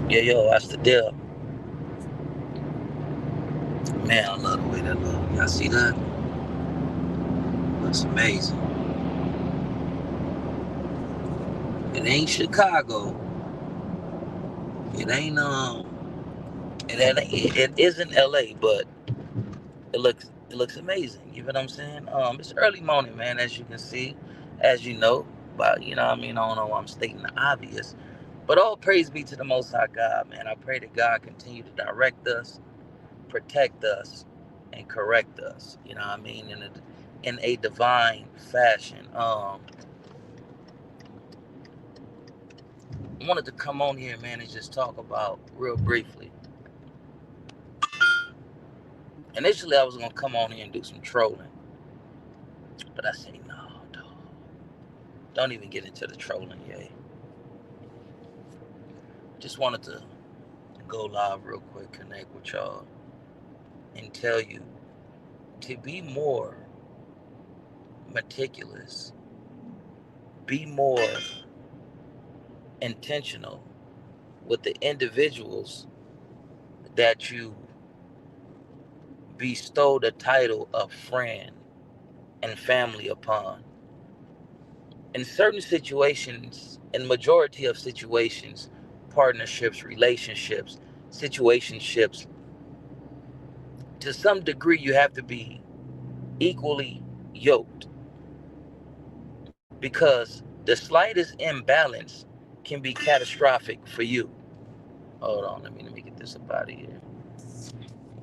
Yo, that's the deal. Man, I love the way that look. Y'all see that? Looks amazing. It ain't Chicago. It ain't it isn't LA, but it looks amazing. You know what I'm saying? It's early morning, man, as you can see, as you know. But you know what I mean, I don't know why I'm stating the obvious. But all praise be to the Most High God, man. I pray that God continue to direct us, protect us, and correct us. You know what I mean? In a divine fashion. I wanted to come on here, man, and just talk about real briefly. Initially, I was gonna come on here and do some trolling, but I say no, dog. Don't even get into the trolling, yay. Just wanted to go live real quick, connect with y'all, and tell you to be more meticulous, be more intentional with the individuals that you bestow the title of friend and family upon. In certain situations, in majority of situations, partnerships, relationships, situationships, to some degree you have to be equally yoked because the slightest imbalance can be catastrophic for you. Hold on, let me get this up out of here.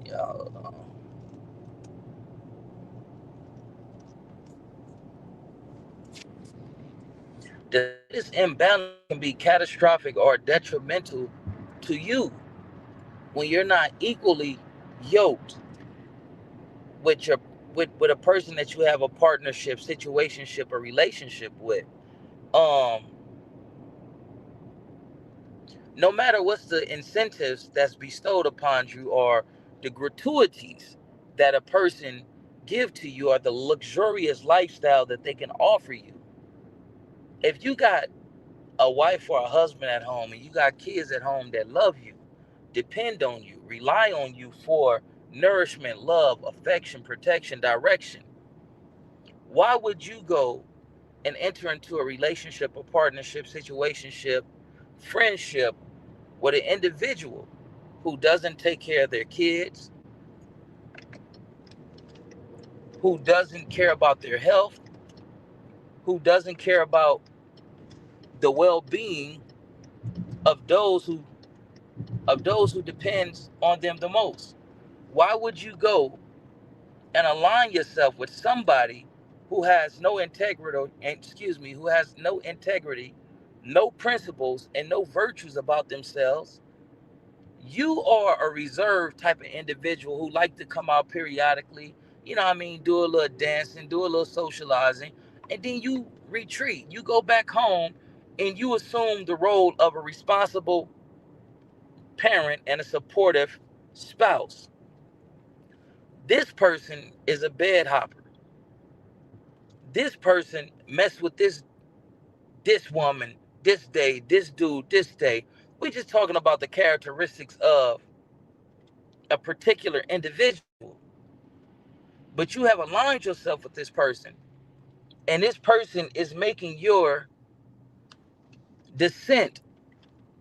Y'all, hold on. The slightest imbalance can be catastrophic or detrimental to you when you're not equally yoked with your with a person that you have a partnership, situationship, or relationship with. Um, no matter what's the incentives that's bestowed upon you or the gratuities that a person give to you or the luxurious lifestyle that they can offer you. If you got a wife or a husband at home and you got kids at home that love you, depend on you, rely on you for nourishment, love, affection, protection, direction, why would you go and enter into a relationship, a partnership, situationship, friendship with an individual who doesn't take care of their kids, who doesn't care about their health, who doesn't care about the well-being of those who depends on them the most? Why would you go and align yourself with somebody who has no integrity, who has no integrity, no principles, and no virtues about themselves? You are a reserved type of individual who like to come out periodically, you know what I mean, do a little dancing, do a little socializing, and then you retreat. You go back home and you assume the role of a responsible parent and a supportive spouse. This person is a bed hopper. This person messed with this woman, this day, this dude, this day. We're just talking about the characteristics of a particular individual. But you have aligned yourself with this person, and this person is making your descent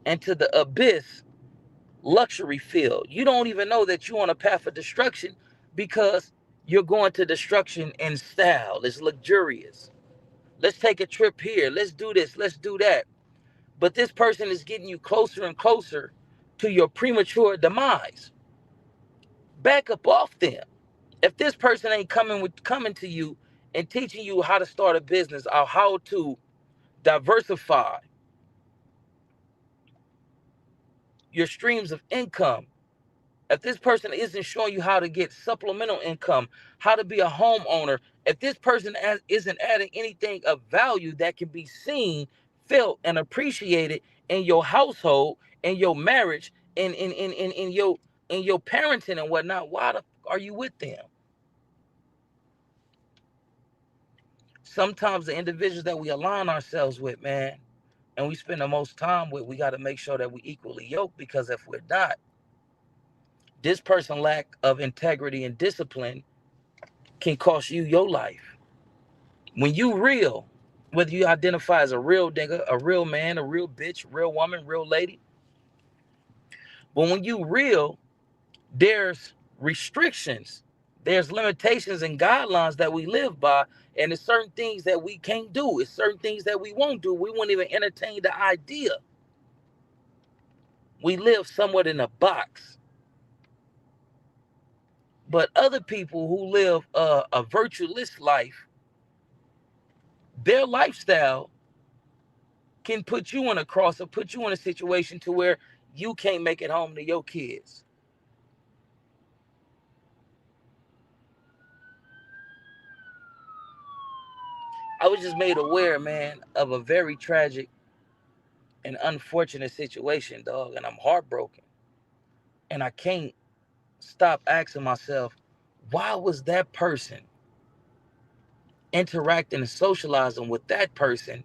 into the abyss luxury filled. You don't even know that you're on a path of destruction because you're going to destruction in style. It's luxurious. Let's take a trip here. Let's do this. Let's do that. But this person is getting you closer and closer to your premature demise. Back up off them. If this person ain't coming to you and teaching you how to start a business or how to diversify your streams of income, if this person isn't showing you how to get supplemental income, how to be a homeowner, if this person isn't adding anything of value that can be seen, felt, and appreciated in your household, in your marriage, in your parenting and whatnot, why the fuck are you with them? Sometimes the individuals that we align ourselves with, man, and we spend the most time with, we got to make sure that we equally yoked, because if we're not, this person lack of integrity and discipline can cost you your life. When you real, whether you identify as a real nigga, a real man, a real bitch, real woman, real lady, but when you real, there's restrictions, there's limitations and guidelines that we live by, and there's certain things that we can't do, it's certain things that we won't do, we won't even entertain the idea. We live somewhat in a box. But other people who live a virtueless life, their lifestyle can put you in a cross or put you in a situation to where you can't make it home to your kids. I was just made aware, man, of a very tragic and unfortunate situation, dog, and I'm heartbroken. And I can't stop asking myself, why was that person interacting and socializing with that person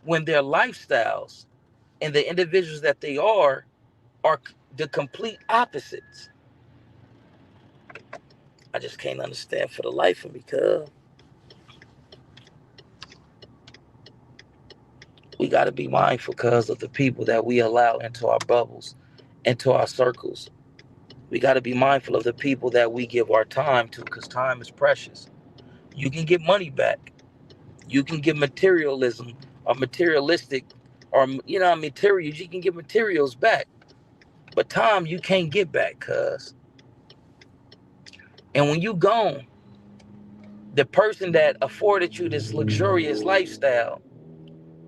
when their lifestyles and the individuals that they are the complete opposites? I just can't understand for the life of me, cuz we got to be mindful, cuz, of the people that we allow into our bubbles, into our circles. We got to be mindful of the people that we give our time to, because time is precious. You can get money back. You can get materialism or materialistic or, materials. You can get materials back. But time you can't get back, cuz. And when you gone, the person that afforded you this luxurious lifestyle,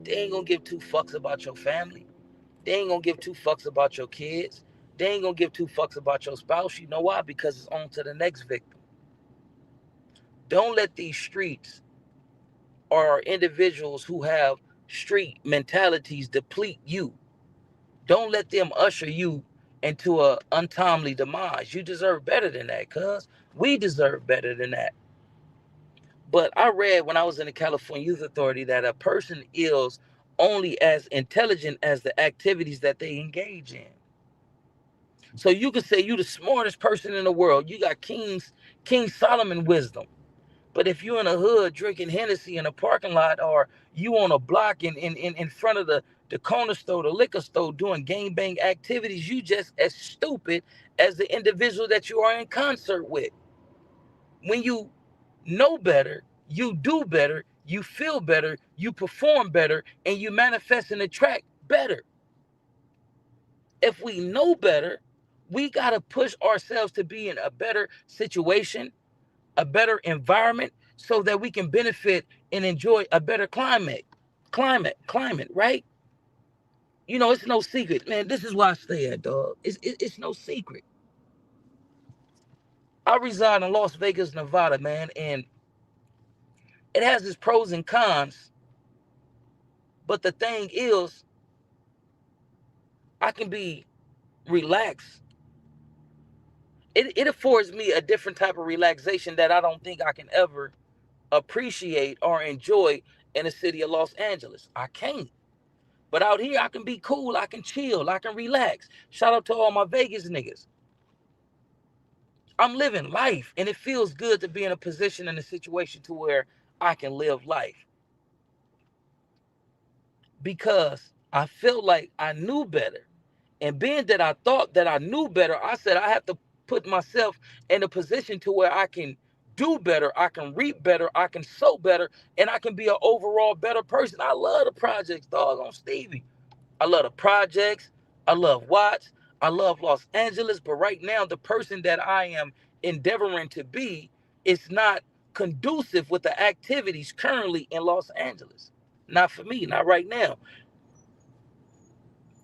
they ain't gonna give two fucks about your family. They ain't gonna give two fucks about your kids. They ain't gonna give two fucks about your spouse. You know why? Because it's on to the next victim. Don't let these streets or individuals who have street mentalities deplete you. Don't let them usher you into a untimely demise. You deserve better than that, cuz. We deserve better than that. But I read when I was in the California Youth Authority that a person is only as intelligent as the activities that they engage in. So you can say you the smartest person in the world. You got King Solomon wisdom. But if you're in a hood drinking Hennessy in a parking lot, or you on a block in front of the corner store, the liquor store, doing gangbang activities, you just as stupid as the individual that you are in concert with. When you know better, you do better, you feel better, you perform better, and you manifest and attract better. If we know better, we got to push ourselves to be in a better situation, a better environment, so that we can benefit and enjoy a better climate, right? It's no secret, man. This is where I stay at, dog. It's no secret. I reside in Las Vegas, Nevada, man, and it has its pros and cons. But the thing is, I can be relaxed. It affords me a different type of relaxation that I don't think I can ever appreciate or enjoy in the city of Los Angeles. I can't. But out here, I can be cool, I can chill, I can relax. Shout out to all my Vegas niggas. I'm living life, and it feels good to be in a position, in a situation to where I can live life, because I felt like I knew better. And being that I thought that I knew better, I said I have to put myself in a position to where I can do better, I can reap better, I can sow better, and I can be an overall better person. I love the projects, dog, on Stevie. I love the projects. I love Watts. I love Los Angeles. But right now, the person that I am endeavoring to be is not conducive with the activities currently in Los Angeles. Not for me, not right now.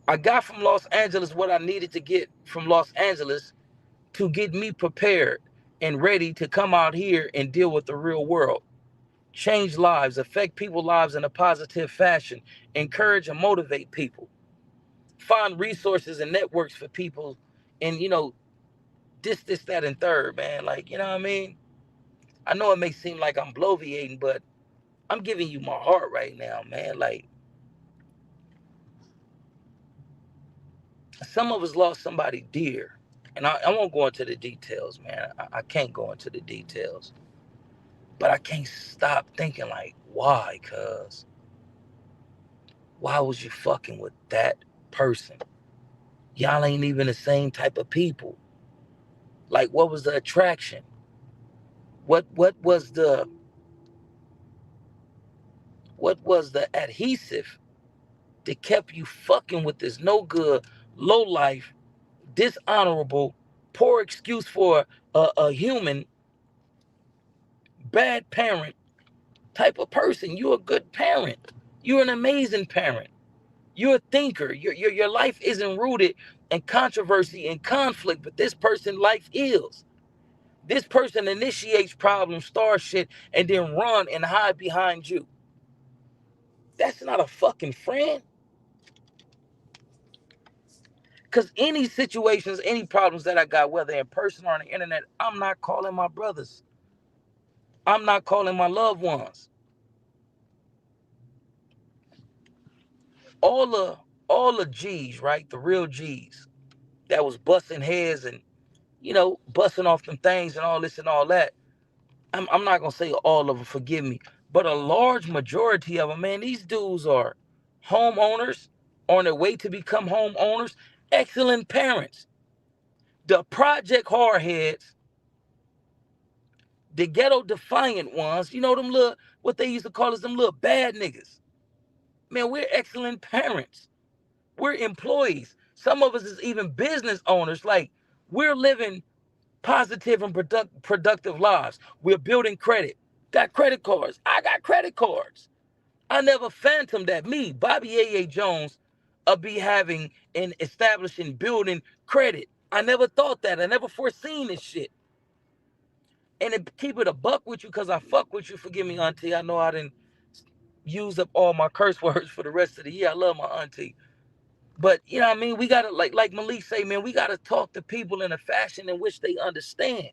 I got from Los Angeles what I needed to get from Los Angeles to get me prepared and ready to come out here and deal with the real world. Change lives, affect people's lives in a positive fashion, encourage and motivate people, find resources and networks for people, and this, that, and third, man. Like, you know what I mean? I know it may seem like I'm bloviating, but I'm giving you my heart right now, man. Like, Some of us lost somebody dear. And I won't go into the details, man. I can't go into the details. But I can't stop thinking, like, why? Cuz why was you fucking with that person? Y'all ain't even the same type of people. Like, what was the attraction? What was the adhesive that kept you fucking with this no good, low life, dishonorable, poor excuse for a human, bad parent type of person? You're a good parent. You're an amazing parent. You're a thinker. Your life isn't rooted in controversy and conflict, but this person's life is. This person initiates problems, starts shit, and then run and hide behind you. That's not a fucking friend. Because any situations, any problems that I got, whether in person or on the internet, I'm not calling my brothers. I'm not calling my loved ones. All the G's, right? The real G's that was busting heads and, busting off them things and all this and all that. I'm not gonna say all of them, forgive me, but a large majority of them, man, these dudes are homeowners on their way to become homeowners, excellent parents. The project hardheads, the ghetto defiant ones, them little, what they used to call us, them little bad niggas. Man, we're excellent parents. We're employees. Some of us is even business owners. Like, we're living positive and productive lives. We're building credit. Got credit cards. I got credit cards. I never phantomed that me, Bobby A. Jones, be having and establishing, building credit. I never thought that. I never foreseen this shit. And to keep it a buck with you, because I fuck with you, forgive me, auntie. I know I didn't use up all my curse words for the rest of the year. I love my auntie. But you know what I mean? We gotta, like Malik say, man, we gotta talk to people in a fashion in which they understand.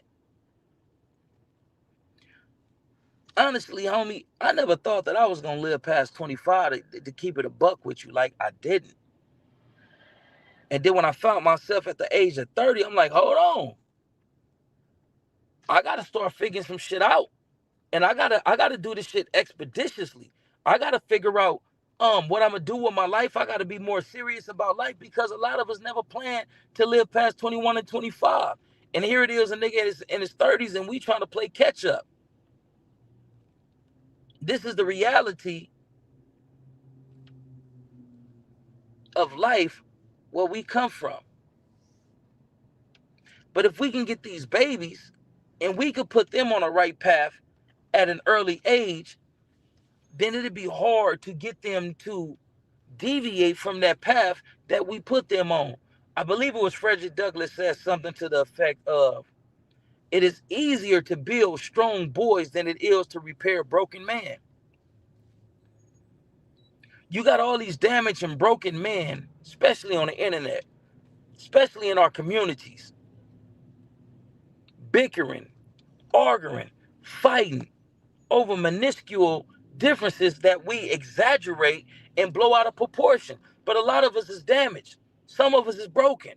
Honestly, homie, I never thought that I was gonna live past 25 to keep it a buck with you. Like, I didn't. And then when I found myself at the age of 30, I'm like, hold on. I gotta start figuring some shit out. And I gotta do this shit expeditiously. I gotta figure out what I'm gonna do with my life. I gotta be more serious about life because a lot of us never plan to live past 21 and 25. And here it is, a nigga in his 30s, and we trying to play catch up. This is the reality of life where we come from. But if we can get these babies and we could put them on a right path at an early age, then it'd be hard to get them to deviate from that path that we put them on. I believe it was Frederick Douglass said something to the effect of, it is easier to build strong boys than it is to repair a broken man. You got all these damaged and broken men, especially on the internet, especially in our communities, bickering, arguing, fighting over minuscule differences that we exaggerate and blow out of proportion. But a lot of us is damaged. Some of us is broken.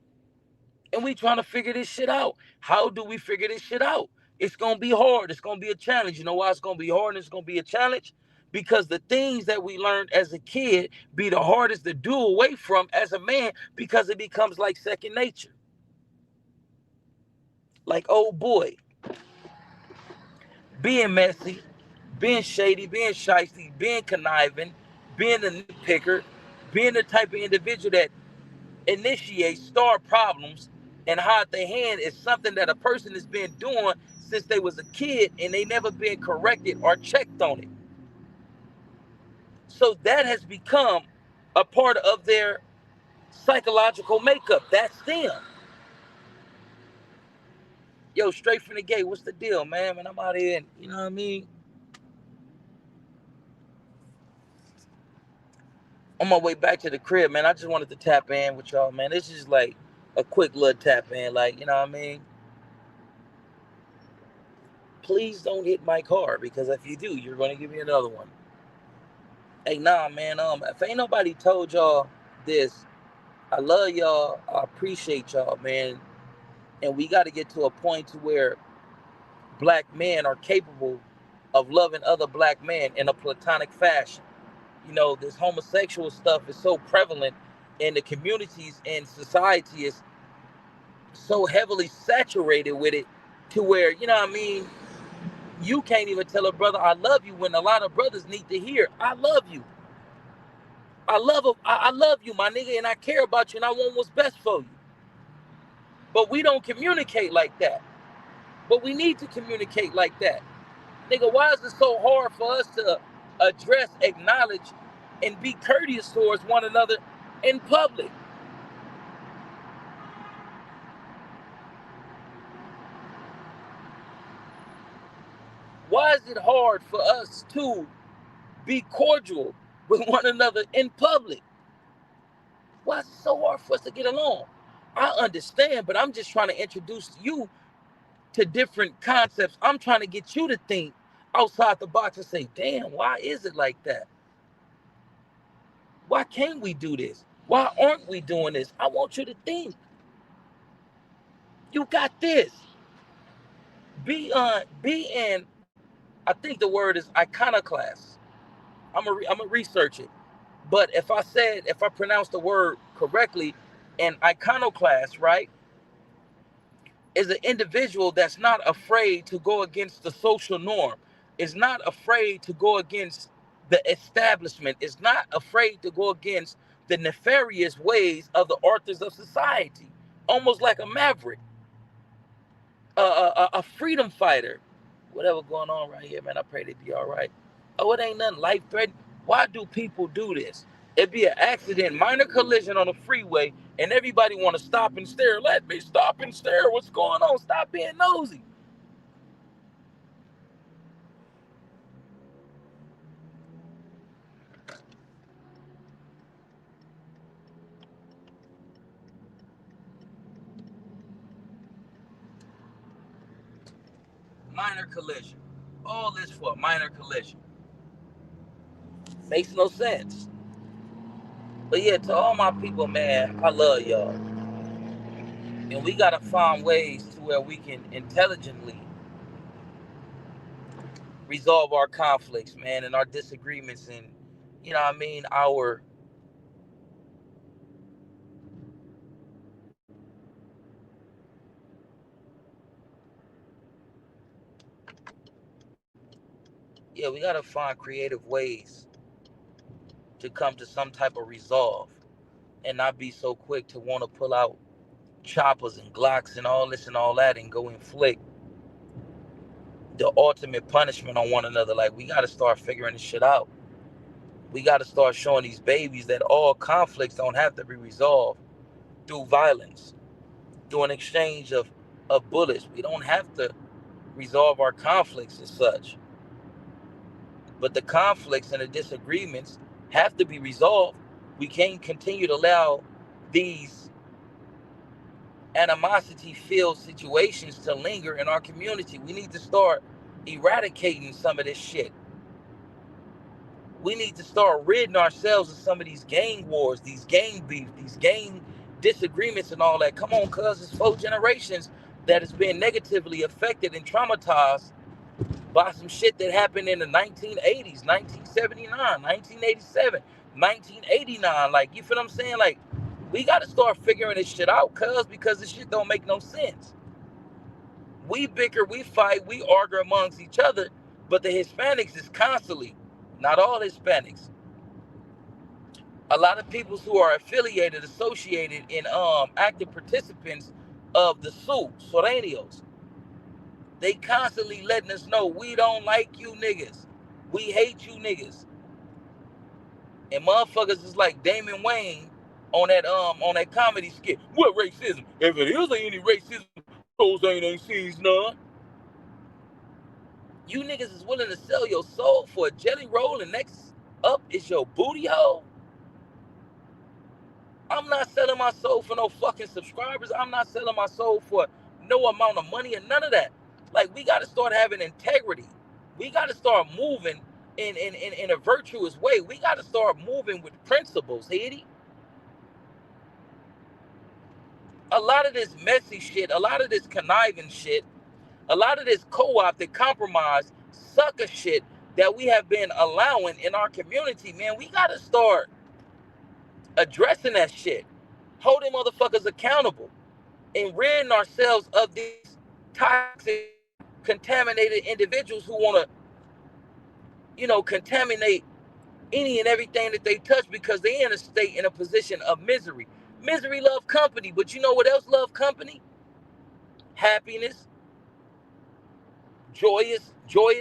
And we trying to figure this shit out. How do we figure this shit out? It's going to be hard. It's going to be a challenge. You know why it's going to be hard and it's going to be a challenge? Because the things that we learned as a kid be the hardest to do away from as a man because it becomes like second nature. Like, oh boy, being messy, being shady, being shysty, being conniving, being a nitpicker, being the type of individual that initiates, start problems, and hide their hand is something that a person has been doing since they was a kid and they never been corrected or checked on it. So that has become a part of their psychological makeup. That's them. Yo, straight from the gate, what's the deal, man? And I'm out here and, you know what I mean? On my way back to the crib, man, I just wanted to tap in with y'all, man. This is like a quick little tap in, like, you know what I mean? Please don't hit my car because if you do, you're going to give me another one. Hey, nah, man. If ain't nobody told y'all this, I love y'all. I appreciate y'all, man. And we got to get to a point to where black men are capable of loving other black men in a platonic fashion. You know, this homosexual stuff is so prevalent in the communities, and society is so heavily saturated with it to where, you know what I mean, you can't even tell a brother I love you when a lot of brothers need to hear I love you. I love you, my nigga, and I care about you and I want what's best for you. But we don't communicate like that. But we need to communicate like that. Nigga, why is it so hard for us to address, acknowledge, and be courteous towards one another in public? Why is it hard for us to be cordial with one another in public? Why is it so hard for us to get along? I understand, but I'm just trying to introduce you to different concepts. I'm trying to get you to think outside the box and say, damn, why is it like that? Why can't we do this? Why aren't we doing this? I want you to think. You got this. Be in, I think the word is iconoclast. I'm gonna research it. But if I pronounce the word correctly, an iconoclast, right, is an individual that's not afraid to go against the social norm, is not afraid to go against the establishment, is not afraid to go against the nefarious ways of the authors of society, almost like a maverick, a freedom fighter. Whatever going on right here, man, I pray they be all right. Oh, it ain't nothing life threatening. Why do people do this? It'd be an accident, minor collision on the freeway, and everybody want to stop and stare. Let me stop and stare. What's going on? Stop being nosy. Minor collision. All this for a minor collision. Makes no sense. But yeah, to all my people, man, I love y'all. And we gotta find ways to where we can intelligently resolve our conflicts, man, and our disagreements, and you know what I mean, our yeah, we gotta find creative ways to come to some type of resolve and not be so quick to want to pull out choppers and Glocks and all this and all that and go inflict the ultimate punishment on one another. Like, we got to start figuring this shit out. We got to start showing these babies that all conflicts don't have to be resolved through violence, through an exchange of bullets. We don't have to resolve our conflicts as such. But the conflicts and the disagreements have to be resolved. We can't continue to allow these animosity filled situations to linger in our community. We need to start eradicating some of this shit. We need to start ridding ourselves of some of these gang wars, these gang beef, these gang disagreements and all that. Come on, cuz it's 4 generations that has been negatively affected and traumatized by some shit that happened in the 1980s, 1979, 1987, 1989. Like, you feel what I'm saying? Like, we got to start figuring this shit out, cuz, because this shit don't make no sense. We bicker, we fight, we argue amongst each other, but the Hispanics is constantly, not all Hispanics, a lot of people who are affiliated, associated, and active participants of the Sureños, they constantly letting us know we don't like you niggas. We hate you niggas. And motherfuckers is like Damon Wayne on that comedy skit. What racism? If it is any racism, those ain't seen none. You niggas is willing to sell your soul for a jelly roll, and next up is your booty hole? I'm not selling my soul for no fucking subscribers. I'm not selling my soul for no amount of money and none of that. Like, we got to start having integrity. We got to start moving in a virtuous way. We got to start moving with principles, Haiti. A lot of this messy shit, a lot of this conniving shit, a lot of this co-opted compromise sucker shit that we have been allowing in our community, man, we gotta start addressing that shit, holding motherfuckers accountable, and ridding ourselves of these toxic, contaminated individuals who want to, contaminate any and everything that they touch because they in a state, in a position of misery. Misery love company, but you know what else love company? Happiness, joyous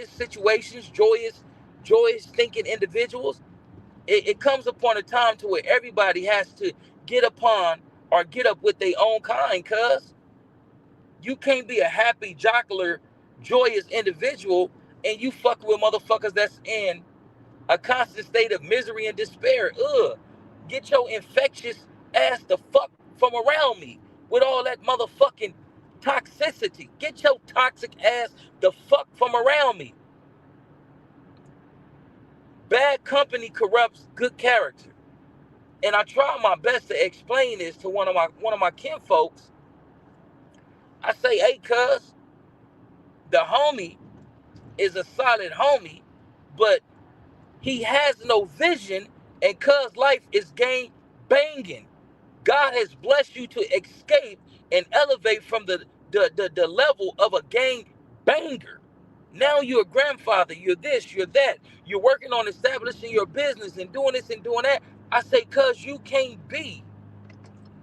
situations, joyous thinking individuals. It comes upon a time to where everybody has to get upon or get up with their own kind, cuz you can't be a happy, jocular, joyous individual and you fuck with motherfuckers that's in a constant state of misery and despair. Get your infectious ass the fuck from around me with all that motherfucking toxicity. Get your toxic ass the fuck from around me. Bad company corrupts good character. And I try my best to explain this to one of my kinfolks. I say, hey, cuz, the homie is a solid homie, but he has no vision, and cuz life is gang banging. God has blessed you to escape and elevate from the level of a gang banger. Now you're a grandfather, you're this, you're that. You're working on establishing your business and doing this and doing that. I say, cuz you can't be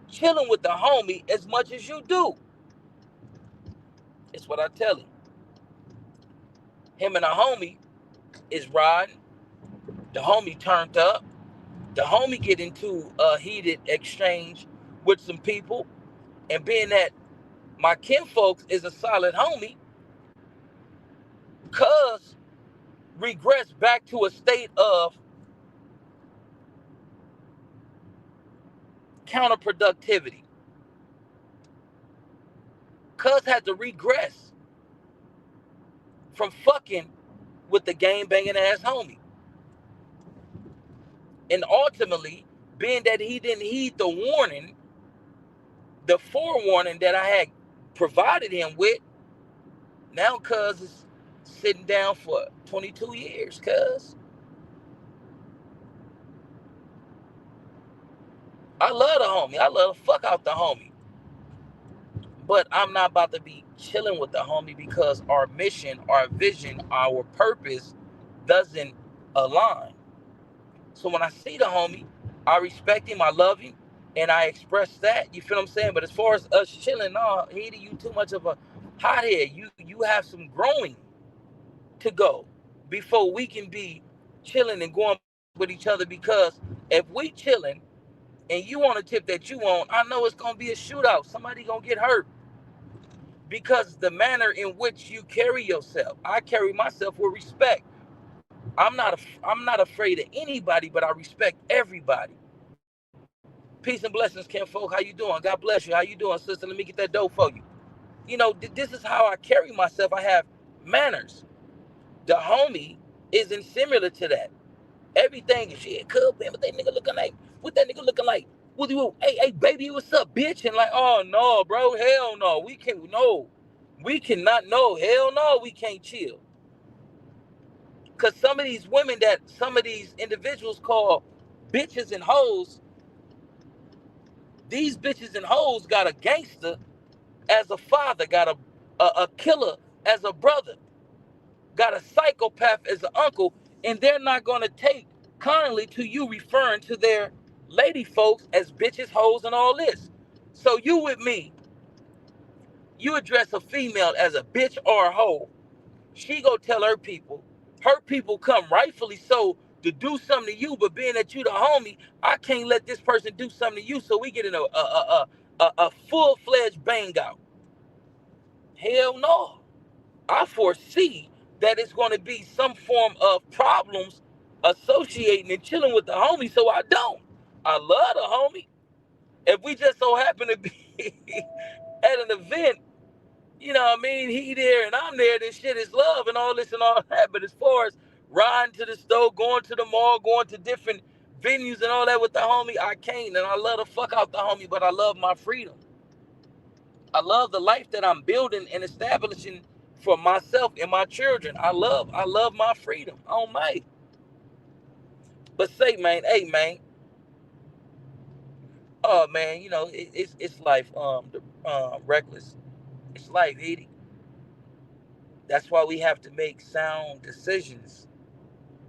chilling with the homie as much as you do. It's what I tell him. Him and the homie is riding. The homie turned up. The homie get into a heated exchange with some people. And being that my kinfolks is a solid homie, cuz regress back to a state of counterproductivity. Cuz had to regress from fucking with the game banging ass homie. And ultimately, being that he didn't heed the warning, the forewarning that I had provided him with, now cuz is sitting down for 22 years, cuz. I love the homie. I love the fuck out the homie. But I'm not about to be chilling with the homie because our mission, our vision, our purpose doesn't align. So when I see the homie, I respect him, I love him, and I express that. You feel what I'm saying? But as far as us chilling, no, Haiti, you too much of a hothead. You have some growing to go before we can be chilling and going with each other. Because if we chilling and you want a tip that you want, I know it's gonna be a shootout. Somebody gonna get hurt because the manner in which you carry yourself. I carry myself with respect. I'm not afraid of anybody, but I respect everybody. Peace and blessings, Ken folk. How you doing? God bless you. How you doing, sister? Let me get that dough for you. This is how I carry myself. I have manners. The homie isn't similar to that. Everything is shit. Cub, man, what that nigga looking like? What that nigga looking like? What do you? Hey, baby, what's up, bitch? And like, oh no, bro, hell no, we can't. No, we cannot. No, hell no, we can't chill. Cause some of these individuals call bitches and hoes. These bitches and hoes got a gangster as a father, got a killer as a brother, got a psychopath as an uncle, and they're not gonna take kindly to you referring to their lady folks as bitches, hoes, and all this. So you with me, you address a female as a bitch or a hoe, she go tell her people come rightfully so to do something to you, but being that you the homie, I can't let this person do something to you, so we get in a full-fledged bang out. Hell no. I foresee that it's going to be some form of problems associating and chilling with the homie, so I don't. I love the homie. If we just so happen to be at an event, you know what I mean, he there and I'm there, this shit is love and all this and all that. But as far as riding to the store, going to the mall, going to different venues and all that with the homie, I can't. And I love the fuck out the homie, but I love my freedom. I love the life that I'm building and establishing for myself and my children. I love my freedom on my. But say, man, hey, man, oh man, it's life. Reckless. It's life, Edie. That's why we have to make sound decisions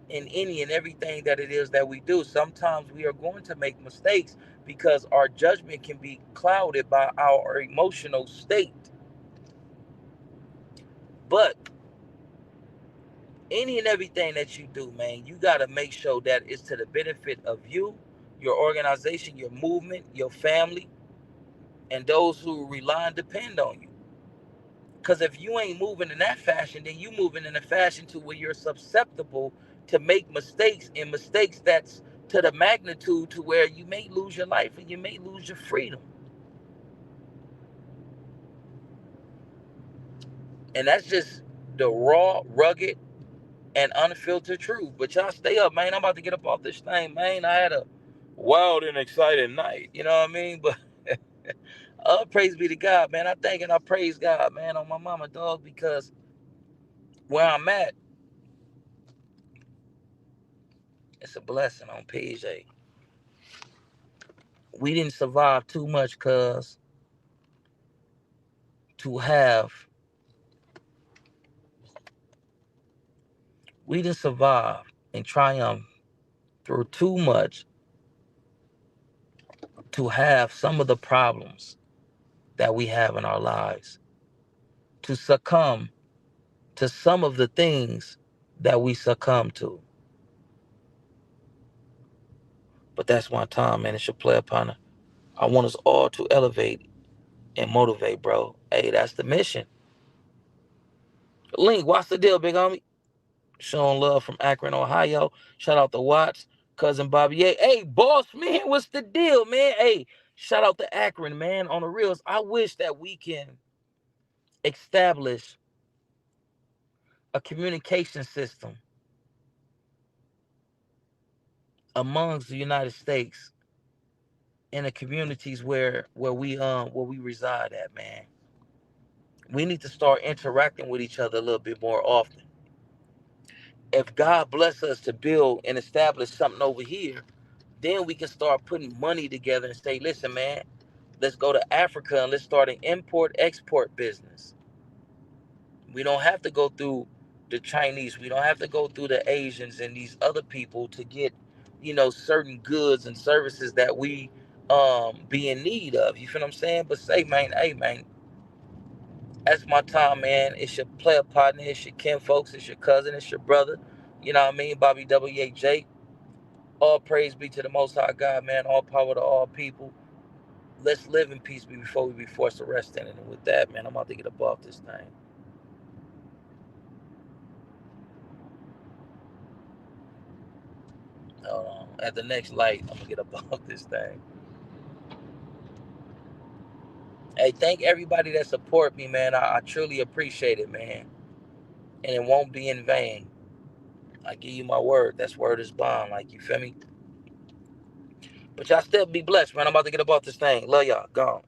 in any and everything that it is that we do. Sometimes we are going to make mistakes because our judgment can be clouded by our emotional state. But any and everything that you do, man, you got to make sure that it's to the benefit of you, your organization, your movement, your family, and those who rely and depend on you. Because if you ain't moving in that fashion, then you moving in a fashion to where you're susceptible to make mistakes, and mistakes that's to the magnitude to where you may lose your life and you may lose your freedom. And that's just the raw, rugged, and unfiltered truth. But y'all stay up, man. I'm about to get up off this thing, man. I had a wild and exciting night. You know what I mean? But praise be to God, man. I thank and I praise God, man, on my mama, dog, because where I'm at, it's a blessing on PJ. We didn't survive too much, cuz to have, we didn't survive and triumph through too much to have some of the problems that we have in our lives, to succumb to some of the things that we succumb to. But that's my time, man. It should play upon it. I want us all to elevate and motivate, bro. Hey, that's the mission. Link, what's the deal, big homie? Showing love from Akron, Ohio. Shout out to Watts, cousin Bobby. Hey, boss man, what's the deal, man? Hey, shout out to Akron, man. On the reals, I wish that we can establish a communication system amongst the United States in the communities where we reside at, man. We need to start interacting with each other a little bit more often. If God bless us to build and establish something over here, then we can start putting money together and say, listen, man, let's go to Africa and let's start an import-export business. We don't have to go through the Chinese. We don't have to go through the Asians and these other people to get, certain goods and services that we be in need of. You feel what I'm saying? But say, man, hey, man, that's my time, man. It's your player partner. It's your kin folks. It's your cousin. It's your brother. You know what I mean? Bobby W.A.J. All praise be to the Most High God, man. All power to all people. Let's live in peace before we be forced to rest in it. And with that, man, I'm about to get up off this thing. Hold on. At the next light, I'm gonna get up off this thing. Hey, thank everybody that support me, man. I truly appreciate it, man. And it won't be in vain. I give you my word. That's word is bond. Like, you feel me? But y'all still be blessed, man. I'm about to get up off this thing. Love y'all. Gone.